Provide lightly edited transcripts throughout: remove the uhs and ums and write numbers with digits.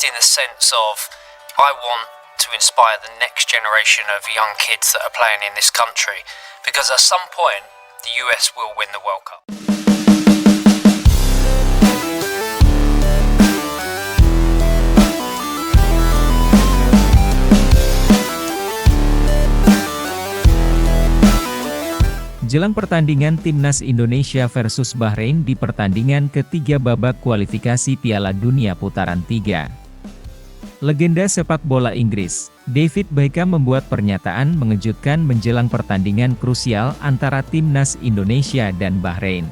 in the sense of I want to inspire the next generation of young kids that are playing in this country, because at some point the US will win the World Cup. Jelang pertandingan Timnas Indonesia versus Bahrain di pertandingan ketiga babak kualifikasi Piala Dunia putaran 3. Legenda sepak bola Inggris, David Beckham membuat pernyataan mengejutkan menjelang pertandingan krusial antara Timnas Indonesia dan Bahrain.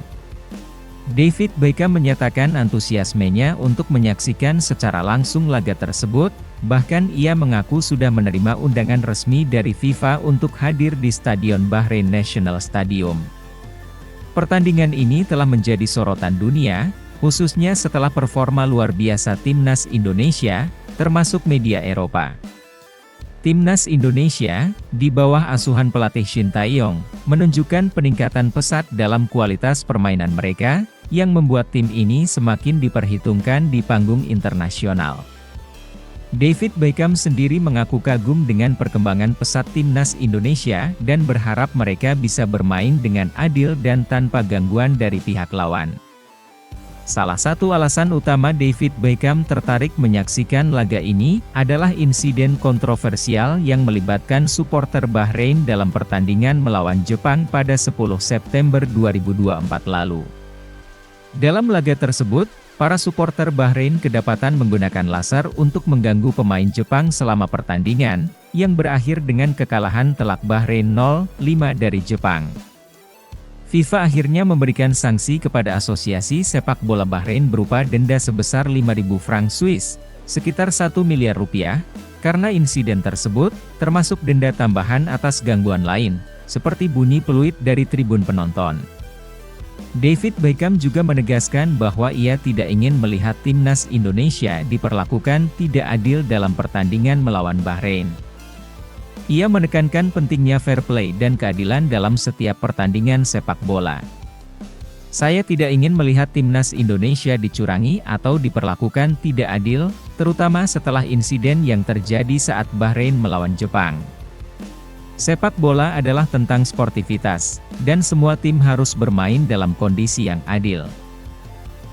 David Beckham menyatakan antusiasmenya untuk menyaksikan secara langsung laga tersebut, bahkan ia mengaku sudah menerima undangan resmi dari FIFA untuk hadir di Stadion Bahrain National Stadium. Pertandingan ini telah menjadi sorotan dunia, khususnya setelah performa luar biasa Timnas Indonesia, termasuk media Eropa. Timnas Indonesia, di bawah asuhan pelatih Shin Tae-yong, menunjukkan peningkatan pesat dalam kualitas permainan mereka, yang membuat tim ini semakin diperhitungkan di panggung internasional. David Beckham sendiri mengaku kagum dengan perkembangan pesat Timnas Indonesia dan berharap mereka bisa bermain dengan adil dan tanpa gangguan dari pihak lawan. Salah satu alasan utama David Beckham tertarik menyaksikan laga ini adalah insiden kontroversial yang melibatkan supporter Bahrain dalam pertandingan melawan Jepang pada 10 September 2024 lalu. Dalam laga tersebut, para supporter Bahrain kedapatan menggunakan laser untuk mengganggu pemain Jepang selama pertandingan, yang berakhir dengan kekalahan telak Bahrain 0-5 dari Jepang. FIFA akhirnya memberikan sanksi kepada Asosiasi Sepak Bola Bahrain berupa denda sebesar 5.000 franc Swiss, sekitar 1 miliar rupiah, karena insiden tersebut, termasuk denda tambahan atas gangguan lain, seperti bunyi peluit dari tribun penonton. David Beckham juga menegaskan bahwa ia tidak ingin melihat Timnas Indonesia diperlakukan tidak adil dalam pertandingan melawan Bahrain. Ia menekankan pentingnya fair play dan keadilan dalam setiap pertandingan sepak bola. Saya tidak ingin melihat Timnas Indonesia dicurangi atau diperlakukan tidak adil, terutama setelah insiden yang terjadi saat Bahrain melawan Jepang. Sepak bola adalah tentang sportivitas, dan semua tim harus bermain dalam kondisi yang adil.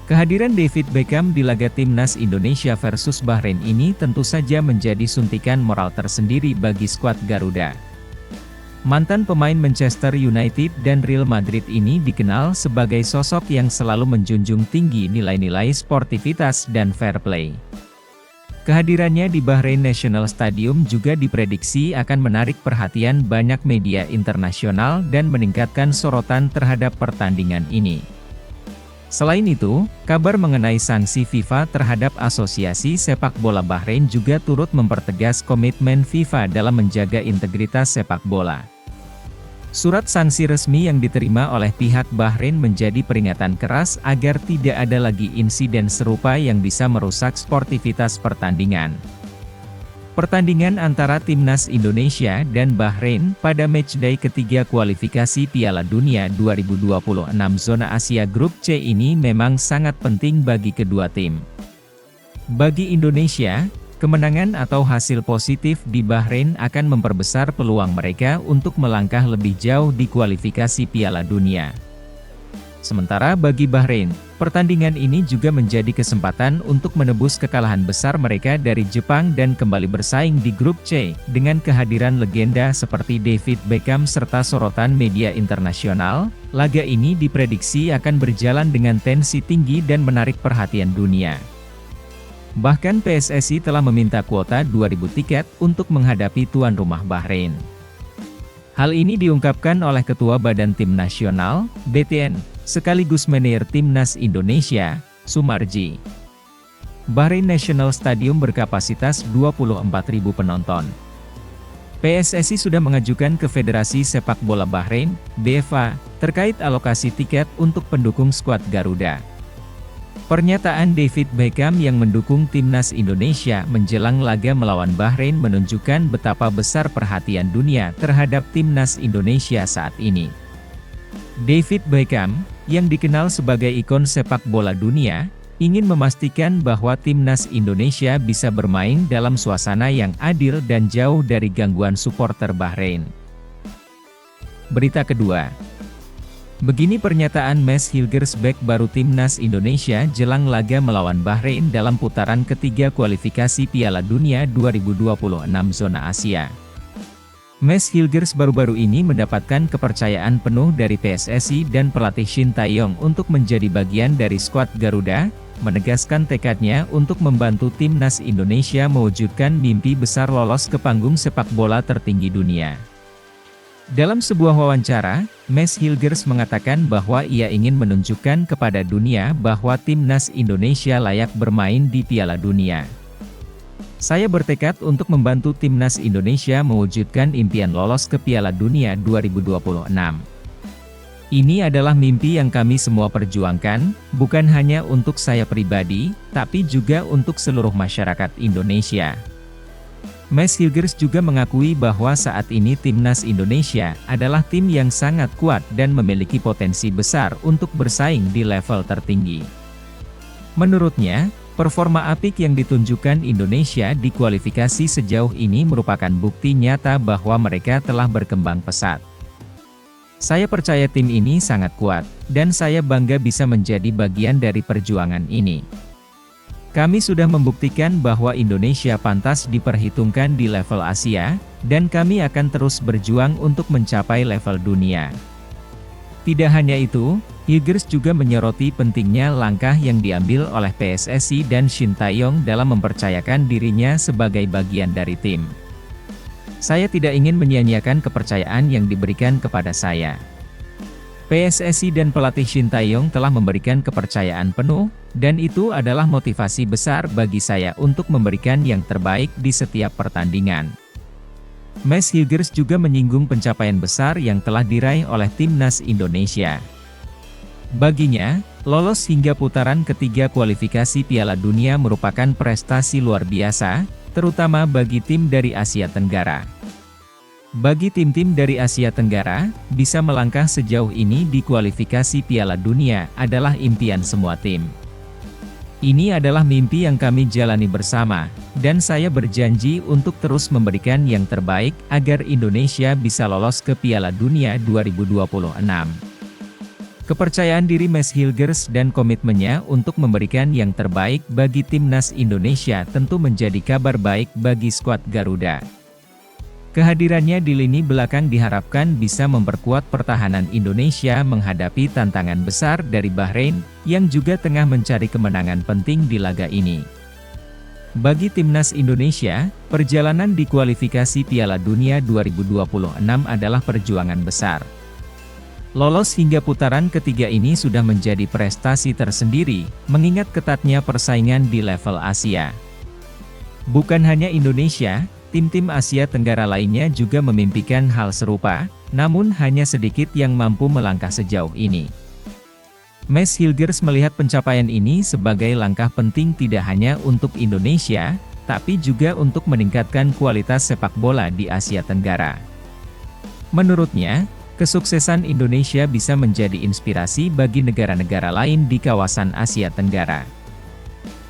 Kehadiran David Beckham di laga Timnas Indonesia versus Bahrain ini tentu saja menjadi suntikan moral tersendiri bagi skuad Garuda. Mantan pemain Manchester United dan Real Madrid ini dikenal sebagai sosok yang selalu menjunjung tinggi nilai-nilai sportivitas dan fair play. Kehadirannya di Bahrain National Stadium juga diprediksi akan menarik perhatian banyak media internasional dan meningkatkan sorotan terhadap pertandingan ini. Selain itu, kabar mengenai sanksi FIFA terhadap Asosiasi Sepak Bola Bahrain juga turut mempertegas komitmen FIFA dalam menjaga integritas sepak bola. Surat sanksi resmi yang diterima oleh pihak Bahrain menjadi peringatan keras agar tidak ada lagi insiden serupa yang bisa merusak sportivitas pertandingan. Pertandingan antara Timnas Indonesia dan Bahrain pada matchday ketiga kualifikasi Piala Dunia 2026 zona Asia Grup C ini memang sangat penting bagi kedua tim. Bagi Indonesia, kemenangan atau hasil positif di Bahrain akan memperbesar peluang mereka untuk melangkah lebih jauh di kualifikasi Piala Dunia. Sementara bagi Bahrain, pertandingan ini juga menjadi kesempatan untuk menebus kekalahan besar mereka dari Jepang dan kembali bersaing di grup C, dengan kehadiran legenda seperti David Beckham serta sorotan media internasional. Laga ini diprediksi akan berjalan dengan tensi tinggi dan menarik perhatian dunia. Bahkan PSSI telah meminta kuota 2.000 tiket untuk menghadapi tuan rumah Bahrain. Hal ini diungkapkan oleh Ketua Badan Tim Nasional, BTN, sekaligus manajer Timnas Indonesia, Sumarji. Bahrain National Stadium berkapasitas 24.000 penonton. PSSI sudah mengajukan ke Federasi Sepak Bola Bahrain, BFA, terkait alokasi tiket untuk pendukung skuad Garuda. Pernyataan David Beckham yang mendukung Timnas Indonesia menjelang laga melawan Bahrain menunjukkan betapa besar perhatian dunia terhadap Timnas Indonesia saat ini. David Beckham, yang dikenal sebagai ikon sepak bola dunia, ingin memastikan bahwa timnas Indonesia bisa bermain dalam suasana yang adil dan jauh dari gangguan supporter Bahrain. Berita kedua. Begini pernyataan Mads Hilgers bek baru timnas Indonesia jelang laga melawan Bahrain dalam putaran ketiga kualifikasi Piala Dunia 2026 zona Asia. Mads Hilgers baru-baru ini mendapatkan kepercayaan penuh dari PSSI dan pelatih Shin Tae-yong untuk menjadi bagian dari skuad Garuda, menegaskan tekadnya untuk membantu timnas Indonesia mewujudkan mimpi besar lolos ke panggung sepak bola tertinggi dunia. Dalam sebuah wawancara, Mads Hilgers mengatakan bahwa ia ingin menunjukkan kepada dunia bahwa timnas Indonesia layak bermain di Piala Dunia. Saya bertekad untuk membantu timnas Indonesia mewujudkan impian lolos ke Piala Dunia 2026. Ini adalah mimpi yang kami semua perjuangkan, bukan hanya untuk saya pribadi, tapi juga untuk seluruh masyarakat Indonesia. Mads Hilgers juga mengakui bahwa saat ini timnas Indonesia adalah tim yang sangat kuat dan memiliki potensi besar untuk bersaing di level tertinggi. Menurutnya, performa apik yang ditunjukkan Indonesia di kualifikasi sejauh ini merupakan bukti nyata bahwa mereka telah berkembang pesat. Saya percaya tim ini sangat kuat, dan saya bangga bisa menjadi bagian dari perjuangan ini. Kami sudah membuktikan bahwa Indonesia pantas diperhitungkan di level Asia, dan kami akan terus berjuang untuk mencapai level dunia. Tidak hanya itu, Hilgers juga menyoroti pentingnya langkah yang diambil oleh PSSI dan Shin Tae-yong dalam mempercayakan dirinya sebagai bagian dari tim. Saya tidak ingin menyia-nyiakan kepercayaan yang diberikan kepada saya. PSSI dan pelatih Shin Tae-yong telah memberikan kepercayaan penuh, dan itu adalah motivasi besar bagi saya untuk memberikan yang terbaik di setiap pertandingan. Mads Hilgers juga menyinggung pencapaian besar yang telah diraih oleh timnas Indonesia. Baginya, lolos hingga putaran ketiga kualifikasi Piala Dunia merupakan prestasi luar biasa, terutama bagi tim dari Asia Tenggara. Bagi tim-tim dari Asia Tenggara, bisa melangkah sejauh ini di kualifikasi Piala Dunia adalah impian semua tim. Ini adalah mimpi yang kami jalani bersama, dan saya berjanji untuk terus memberikan yang terbaik agar Indonesia bisa lolos ke Piala Dunia 2026. Kepercayaan diri Mads Hilgers dan komitmennya untuk memberikan yang terbaik bagi timnas Indonesia tentu menjadi kabar baik bagi skuad Garuda. Kehadirannya di lini belakang diharapkan bisa memperkuat pertahanan Indonesia menghadapi tantangan besar dari Bahrain, yang juga tengah mencari kemenangan penting di laga ini. Bagi timnas Indonesia, perjalanan di kualifikasi Piala Dunia 2026 adalah perjuangan besar. Lolos hingga putaran ketiga ini sudah menjadi prestasi tersendiri, mengingat ketatnya persaingan di level Asia. Bukan hanya Indonesia, tim-tim Asia Tenggara lainnya juga memimpikan hal serupa, namun hanya sedikit yang mampu melangkah sejauh ini. Mads Hilgers melihat pencapaian ini sebagai langkah penting tidak hanya untuk Indonesia, tapi juga untuk meningkatkan kualitas sepak bola di Asia Tenggara. Menurutnya, kesuksesan Indonesia bisa menjadi inspirasi bagi negara-negara lain di kawasan Asia Tenggara.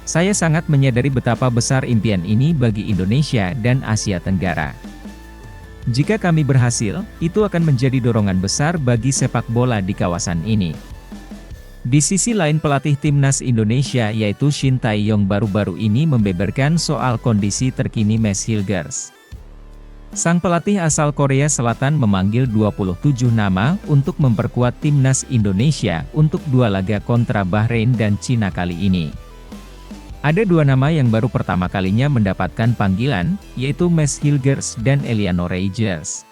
Saya sangat menyadari betapa besar impian ini bagi Indonesia dan Asia Tenggara. Jika kami berhasil, itu akan menjadi dorongan besar bagi sepak bola di kawasan ini. Di sisi lain pelatih timnas Indonesia yaitu Shin Tae-yong baru-baru ini membeberkan soal kondisi terkini Mads Hilgers. Sang pelatih asal Korea Selatan memanggil 27 nama untuk memperkuat timnas Indonesia untuk dua laga kontra Bahrain dan Cina kali ini. Ada dua nama yang baru pertama kalinya mendapatkan panggilan, yaitu Mads Hilgers dan Eliano Reyes.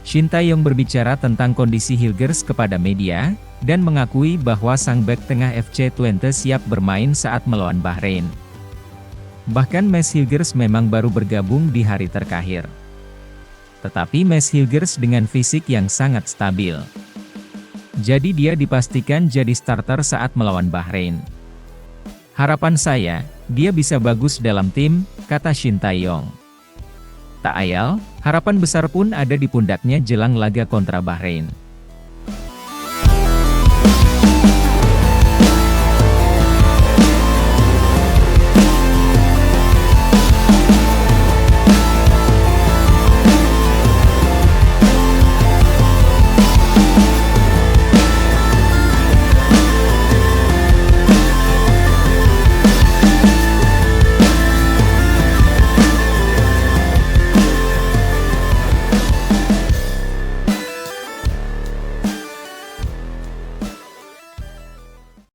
Shin Tae-yong berbicara tentang kondisi Hilgers kepada media, dan mengakui bahwa sang bek tengah FC Twente siap bermain saat melawan Bahrain. Bahkan Mads Hilgers memang baru bergabung di hari terakhir. Tetapi Mads Hilgers dengan fisik yang sangat stabil. Jadi dia dipastikan jadi starter saat melawan Bahrain. Harapan saya, dia bisa bagus dalam tim, kata Shin Tae-yong. Tak ayal, harapan besar pun ada di pundaknya jelang laga kontra Bahrain.